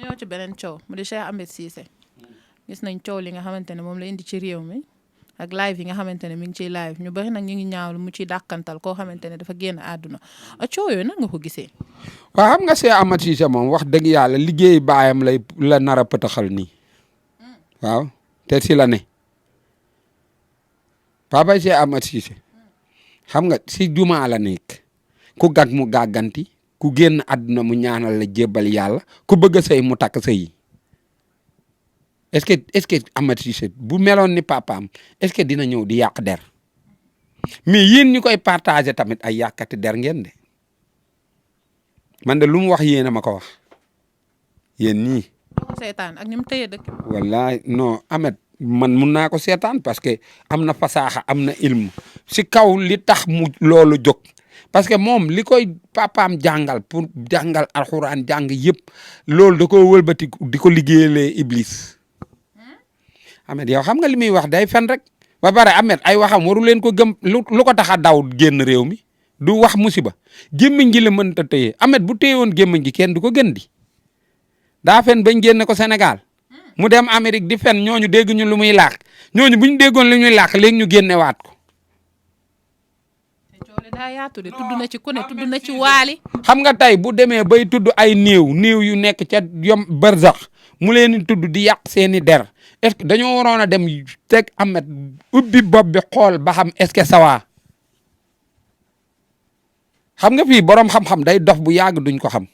ñëw ci beneen coow mu di Cheikh Ahmed Cissé gis nañ coow li nga xamante ne moom la indi ci réew mi ak live yi nga xamante ne mi ngi ciy live ñu bari nag ñu ngi ñaawlu mu ciy dàkkantal koo xamante ne dafa génn àdduna coow yooyu nag nga ko gisee. waaw xam nga Cheikh Ahmed Cissé moom wax dëgg yàlla liggéey baayam la nar a pëtaxal nii waaw te si la ne papa Cheikh Ahmed Cissé xam nga si jumaa la nekk ku gag mu gàgganti ku génn àdduna mu ñaanal la jébbal yàlla ku bëgg a sëy mu takk sëy est-ce que Ahmed Cissé bu meloon ni papaam est-ce que dina ñëw di yàq der mais yéen ñi koy partagé tamit ay yàqati der ngeen de man de lu mu wax yéen a ma ko wax yéen ñii. doo ko seetaan ak ni mu tëye dëkk. wallaay non Ahmed man mun naa ko seetaan parce que am na fasaaxa am na ilmu si kaw li tax mu loolu jóg parce que moom li koy papaam jàngal pour jàngal alxuraan jàng yëpp loolu da koo wëlbati di ko liggéeyalee Iblis. Ahmed yow xam nga li muy wax day fen rek ba pare Ahmed ay waxam waru leen ko gëm lu ko tax a daw génn réew mi du wax musiba gémmiñ gi la mënta téye Ahmed bu téyewoon gémmiñ gi kenn du ko gën di daa fen bañ génne ko Sénégal mu dem Amérique di fen ñooñu dégg ñu lu muy làkk ñooñu bu ñu déggoon lu ñuy làkk léegi ñu génnewaat ko. te coole daa yaatu de tudd na ci ku ne tudd na ci waali. xam nga tey bu demee bay tudd ay néew yu nekk ca yom barzax mu leen di tudd di yàq seeni der est-ce que dañoo waroon a dem teg Ahmed ubbi bopp bi xool ba xam est-ce que sawa xam nga fii borom xam-xam day dof bu yàgg duñ ko xam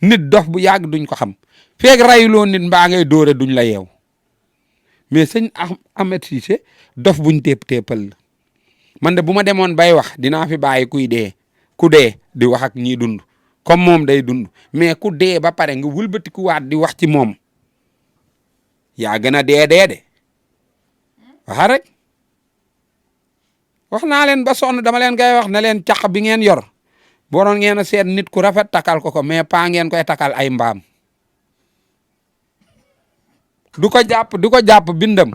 nit dof bu yàgg duñ ko xam feeg rayuloo nit mbaa ngay dóore duñ la yeew mais sëñ Ahmed Cissé dof buñ téppal la man de bu ma demoon bay wax dinaa fi bàyyi kuy dee ku dee di wax ak ñiy dund comme moom day dund mais ku dee ba pare nga wëlbatikuwaat di wax ci moom yaa gën a dee de waxa rek wax naa leen ba sonn dama leen koy wax ne leen caq bi ngeen yor boroon ngeen a seet nit ku rafet takal ko mais pas ngeen koy takal ay mbaam du ko jàpp bindam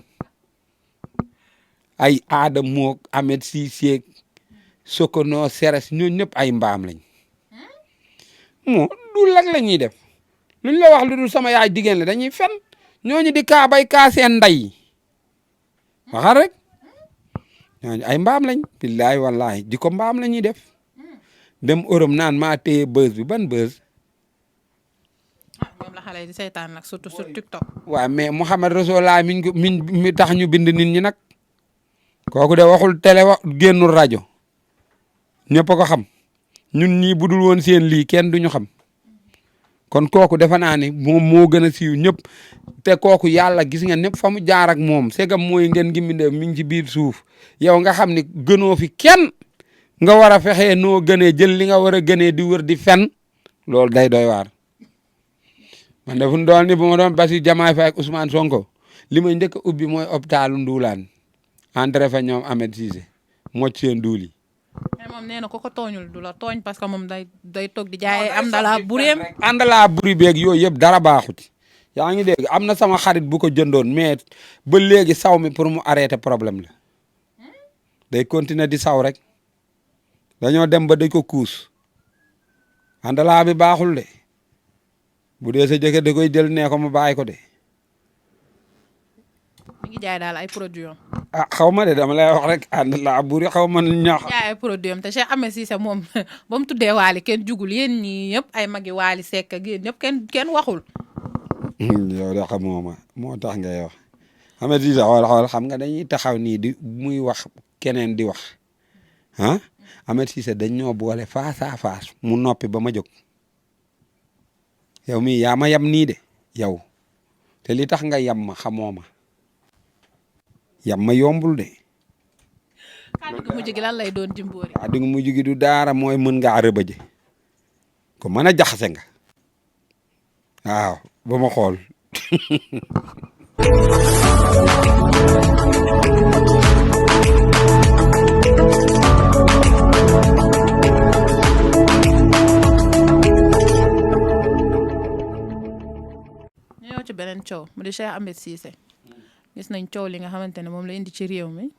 ay Adam mook Ahmed Cissé Sokono Seres ñooñu ñëpp ay mbaam lañ moo du lag la ñuy def luñ la wax lu dul sama yaay diggéen la dañuy fen ñooñu di kaa bay kaa seen ndey waxal rek ñooñu ay mbaam lañ billaay wallahi di ko mbaam la ñuy def dem Europe naan maa téye bës bi ban bës. moom la xale yi di seetaan nag surtout sur TikTok. waaw mais Mouhamed Rasoulaay mi tax ñu bind nit ñi nag kooku de waxul télé génnul rajo ñëpp a ko xam ñun ñii budul woon seen lii kenn duñu xam kon kooku defe naa ni moom moo gën a siiw ñëpp te kooku yàlla gis nga ñëpp fa mu jaar ak moom segam mooy ngeen ngi mbindee mi ngi ci biir suuf yow nga xam ni gënoo fi kenn nga war a fexee noo gënee jël li nga war a gënee di wër di fen loolu day doy waar. man de fu mu doon ni bu ma doon Bassirou Diomaye Faye ak Ousmane Sonko li may njëkk a ubbi mooy hôpitalu Nduulaan entré fa ñoom Ahmed Cissé mocc seen duul yi. mais moom nee na ko tooñul du la tooñ parce que moom day toog di jaay am ndala bureem. àndalaa buri beeg yooyu yëpp dara baaxu ci yaa ngi dégg am na sama xarit bu ko jëndoon mais ba léegi saw mi pour mu arrêter problème la day continuer di saw rek dañoo dem ba dañ ko kuus àndalaa bi baaxul de bu dee sa jëkkër da koy jël nee ko mu bàyyi ko de. mi ngi jaay daal ay produits am. xaw ma de dama lay wax rek àndalaa buri xaw ma ñax. jaay ay produits am te Cheikh Ahmed Cissé moom ba mu tuddee Waly kenn jugul yéen ñii ñëpp ay magi Waly Seck ak yéen ñëpp kenn waxul. yow de xamoo ma moo tax ngay wax Ahmed Cissé xool xam nga dañuy taxaw nii di muy wax keneen di wax ah Ahmed Cissé dañ ñoo boole face à face mu noppi ba ma jóg yow mii yaa ma yam nii de yow te li tax nga yam ma xamoo ma yam ma yombul de. kàddu gi mujj gi lan lay doon Jimbori. kàddu gi mujj gi du daara mooy mën ngaa rëbëje ko mën a jaxase nga waaw ba ma xool. ñëw ci beneen coow mu di Cheikh Ahmed Cissé gis nañ coow li nga xamante ne moom la indi ci réew mi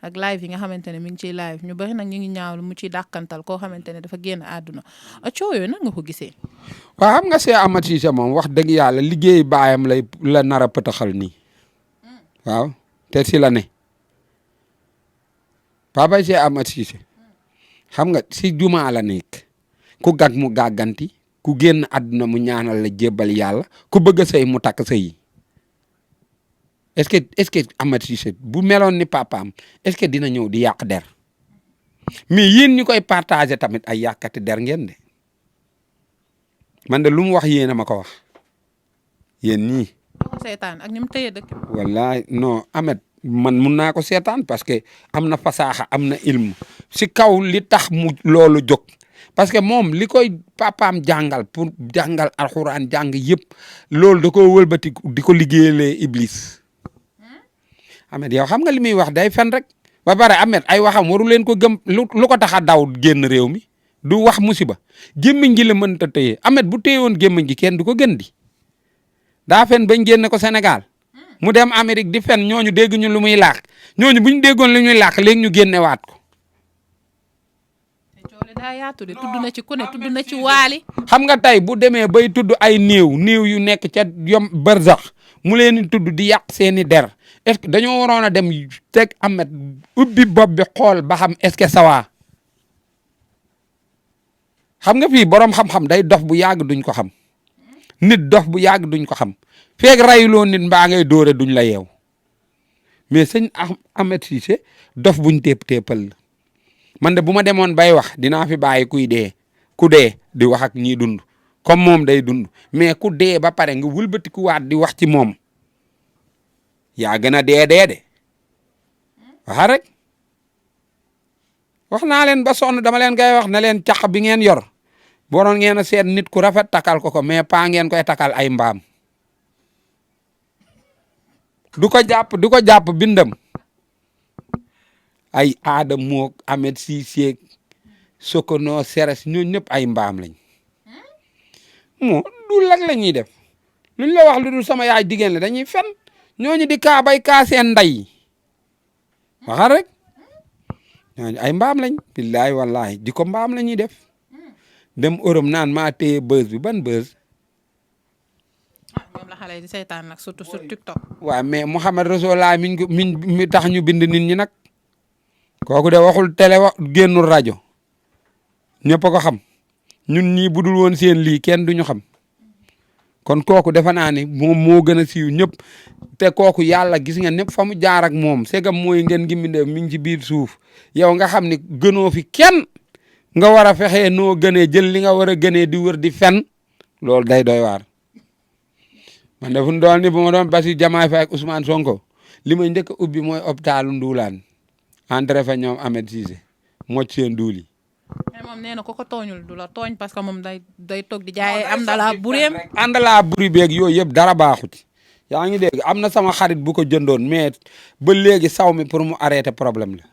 ak live yi nga xamante ne mi ngi ciy live ñu bari nag ñu ngi ñaawlu mu ciy dàkkantal koo xamante ne dafa génn àdduna coow yooyu nag nga ko gisee. waaw xam nga Cheikh Ahmed Cissé moom wax dëgg yàlla liggéey baayam la nar a pëtaxal nii waaw te si la ne papa Cheikh Ahmed Cissé xam nga si jumaa la nekk ku gag mu gàgganti ku génn àdduna mu ñaanal la jébbal yàlla ku bëgg a sëy mu takk sëy est-ce que Ahmed Cissé bu meloon ni papaam est-ce que dina ñëw di yàq der mais yéen ñu koy partager tamit ay yàqati der ngeen de man de lu mu wax yéen a ma ko wax yéen ñii. seetaan ak ni mu tëye dëkk. wallaay non Ahmed man mun naa ko seetaan parce que am na fasaaxa am na ilmu si kaw li tax mu loolu jóg parce que moom li koy papaam jàngal pour jàngal alxuraan jàng yëpp loolu da ko wëlbati di ko liggéeyalee Iblis Ahmed yow xam nga li muy wax day fen rek ba pare Ahmed ay waxam waru leen ko gëm lu ko tax a daw génn réew mi du wax musiba gémmiñ gi la mënta téye Ahmed bu téyewoon gémmiñ gi kenn du ko gën di daa fen bañ génne ko Sénégal mu dem Amérique di fen ñooñu dégg ñu lu muy làkk ñooñu bu ñu déggoon lu ñuy làkk léegi ñu génnewaat ko. daa yaatu de tudd na ci ku ne tudd na ci waali. xam nga tey bu demee bay tudd ay néew yu nekk ca barzax mu leen di tudd di yàq seeni der est-ce que dañoo waroon a dem teg Ahmed ubbi bopp bi xool ba xam est-ce que sawa xam nga fii borom xam-xam day dof bu yàgg duñ ko xam nit dof bu yàgg duñ ko xam feeg rayuloo nit mbaa ngay dóore duñ la yeew mais sëñ Ahmed Cissé dof buñ téppal la man de bu ma demoon bay wax dinaa fi bàyyi ku dee di wax ak ñiy dund comme moom day dund mais ku dee ba pare nga wëlbatikuwaat di wax ci moom yaa gën a dee de waxa rek wax naa leen ba sonn dama leen koy wax ne leen caq bi ngeen yor boroon ngeen a seet nit ku rafet takal ko mais pas ngeen koy takal ay mbaam du ko jàpp bindam ay aada moog Ahmed Cissé Sokono Seres ñoo ñëpp ay mbaam lañ moo du lag la ñuy def luñ la wax lu dul sama yaay diggéen la dañuy fen ñooñu di kaa bay kaa seen ndey waxal rek ñooñu ay mbaam lañ billaay wallahi di ko mbaam la ñuy def dem Europe naan maa téye buzz bi ban buzz. moom la xale yi di seetaan nag surtout sur TikTok. waaw mais Mouhamed Rasulullah mi tax ñu bind nit ñi nag kooku de waxul télé génnul rajo ñëpp a ko xam ñun ñii budul woon seen lii kenn duñu xam kon kooku defe naa ni moom moo gën a siiw ñëpp te kooku yàlla gis nga ñëpp fa mu jaar ak moom segam mooy ngeen ngi mbindeef mi ngi ci biir suuf yow nga xam ni gënoo fi kenn nga war a fexee noo gënee jël li nga war a gënee di wër di fen loolu day doy waar. man de fu mu doon ni bu ma doon Bassirou Diomaye Faye ak Ousmane Sonko li may njëkk a ubbi mooy hôpitalu Nduulaan entré fa ñoom Ahmed Cissé mocc seen duul yi. mais moom nee na ko tooñul du la tooñ parce que moom day toog di jaay am dala bureem. àndalaa buri beeg yooyu yëpp dara baaxu ci yaa ngi dégg am na sama xarit bu ko jëndoon mais ba léegi saw mi pour mu arrêter problème la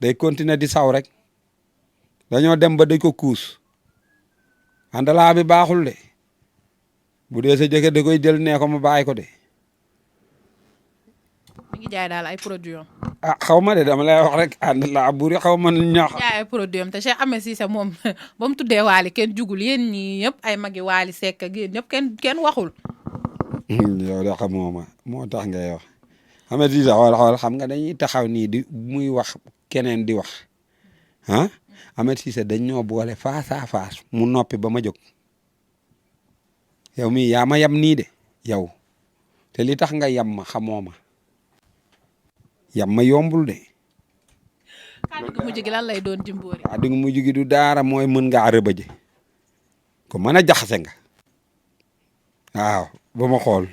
day continuer di saw rek dañoo dem ba dañ ko kuus àndalaa bi baaxul de bu dee sa jëkkër da koy jël nee ko mu bàyyi ko de. mi ngi jaay daal ay produits am. ah xaw ma de dama lay wax rek àndalaa buri xaw ma ñaax. jaay ay produits am te Cheikh Ahmed Cissé moom ba mu tuddee Waly kenn jugul yéen ñii ñëpp ay magi Waly Seck ak yéen ñëpp kenn waxul. yow de xamoo ma moo tax ngay wax Ahmed Cissé xool xam nga dañuy taxaw nii di muy wax keneen di wax ah Ahmed Cissé dañ ñoo boole face à face mu noppi ba ma jóg yow mii yaa ma yam nii de yow te li tax nga yam ma xamoo ma yam ma yombul de. kàddu gu mujj gi lan lay doon Jimbori. kàddu gu mujj gi du daara mooy mën ngaa rëbëje ko mën a jaxase nga waaw ba ma xool.